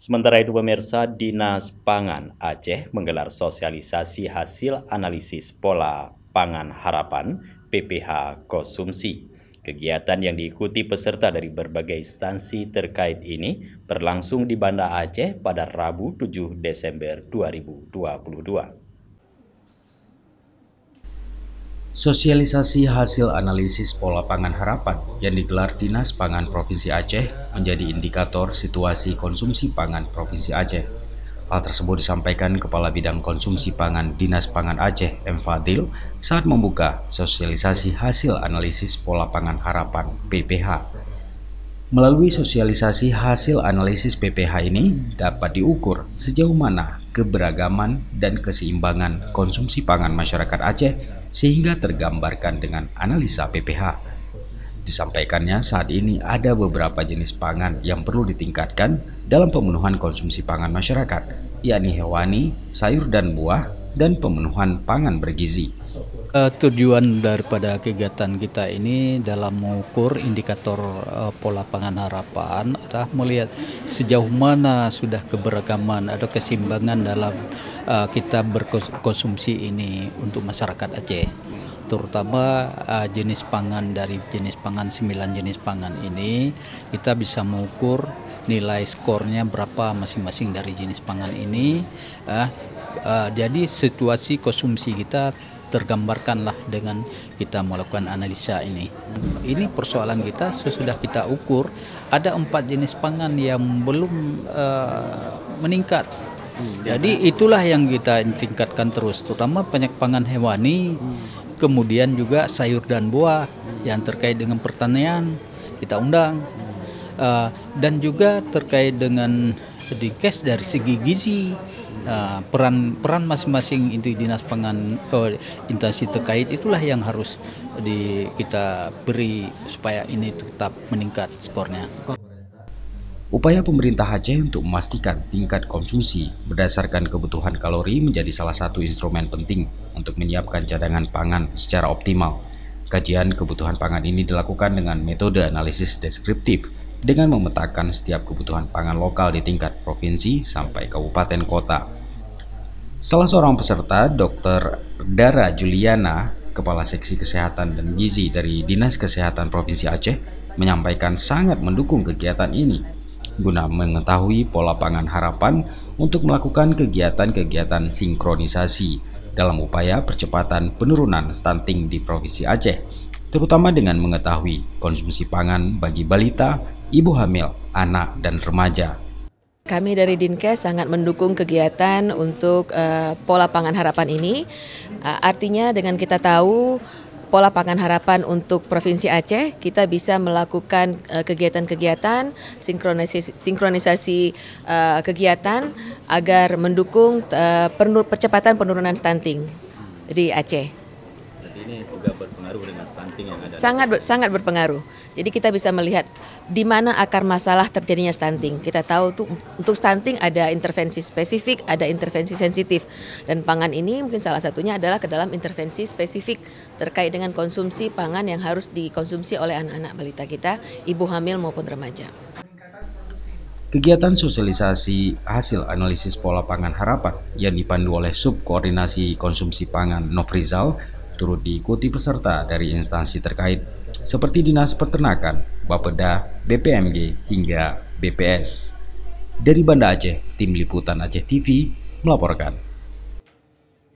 Sementara itu pemirsa, Dinas Pangan Aceh menggelar sosialisasi hasil analisis pola pangan harapan PPH konsumsi. Kegiatan yang diikuti peserta dari berbagai instansi terkait ini berlangsung di Banda Aceh pada Rabu 7 Desember 2022. Sosialisasi hasil analisis pola pangan harapan yang digelar Dinas Pangan Provinsi Aceh menjadi indikator situasi konsumsi pangan Provinsi Aceh. Hal tersebut disampaikan Kepala Bidang Konsumsi Pangan Dinas Pangan Aceh, M. Fadil, saat membuka sosialisasi hasil analisis pola pangan harapan (PPH). Melalui sosialisasi hasil analisis PPH ini dapat diukur sejauh mana keberagaman dan keseimbangan konsumsi pangan masyarakat Aceh sehingga tergambarkan dengan analisa PPH. Disampaikannya saat ini ada beberapa jenis pangan yang perlu ditingkatkan dalam pemenuhan konsumsi pangan masyarakat, yakni hewani, sayur dan buah, dan pemenuhan pangan bergizi. Tujuan daripada kegiatan kita ini dalam mengukur indikator pola pangan harapan adalah melihat sejauh mana sudah keberagaman atau keseimbangan dalam kita berkonsumsi ini untuk masyarakat Aceh. Terutama jenis pangan dari jenis pangan 9 jenis pangan ini kita bisa mengukur nilai skornya berapa masing-masing dari jenis pangan ini. Jadi situasi konsumsi kita tergambarkanlah dengan kita melakukan analisa ini. Ini persoalan kita sesudah kita ukur ada 4 jenis pangan yang belum meningkat. Jadi itulah yang kita tingkatkan terus, terutama pangan hewani, kemudian juga sayur dan buah yang terkait dengan pertanian kita undang, dan juga terkait dengan Dinkes dari segi gizi. Peran masing-masing dinas pangan instansi terkait itulah yang harus kita beri supaya ini tetap meningkat skornya. Upaya pemerintah Aceh untuk memastikan tingkat konsumsi berdasarkan kebutuhan kalori menjadi salah satu instrumen penting untuk menyiapkan cadangan pangan secara optimal. Kajian kebutuhan pangan ini dilakukan dengan metode analisis deskriptif dengan memetakan setiap kebutuhan pangan lokal di tingkat provinsi sampai kabupaten kota. Salah seorang peserta, Dr. Dara Juliana, Kepala Seksi Kesehatan dan Gizi dari Dinas Kesehatan Provinsi Aceh, menyampaikan sangat mendukung kegiatan ini guna mengetahui pola pangan harapan untuk melakukan kegiatan-kegiatan sinkronisasi dalam upaya percepatan penurunan stunting di Provinsi Aceh, terutama dengan mengetahui konsumsi pangan bagi balita, ibu hamil, anak, dan remaja. Kami dari Dinkes sangat mendukung kegiatan untuk pola pangan harapan ini. Artinya dengan kita tahu pola pangan harapan untuk Provinsi Aceh, kita bisa melakukan kegiatan-kegiatan, sinkronisasi kegiatan agar mendukung percepatan penurunan stunting di Aceh. Jadi ini juga berpengaruh dengan stunting yang ada. Sangat berpengaruh. Jadi kita bisa melihat di mana akar masalah terjadinya stunting. Kita tahu tuh untuk stunting ada intervensi spesifik, ada intervensi sensitif. Dan pangan ini mungkin salah satunya adalah ke dalam intervensi spesifik terkait dengan konsumsi pangan yang harus dikonsumsi oleh anak-anak balita kita, ibu hamil maupun remaja. Kegiatan sosialisasi hasil analisis pola pangan harapan yang dipandu oleh Subkoordinasi Konsumsi Pangan Nofrizal turut diikuti peserta dari instansi terkait seperti Dinas Peternakan, Bapeda, BPMG, hingga BPS. Dari Banda Aceh, Tim Liputan Aceh TV melaporkan.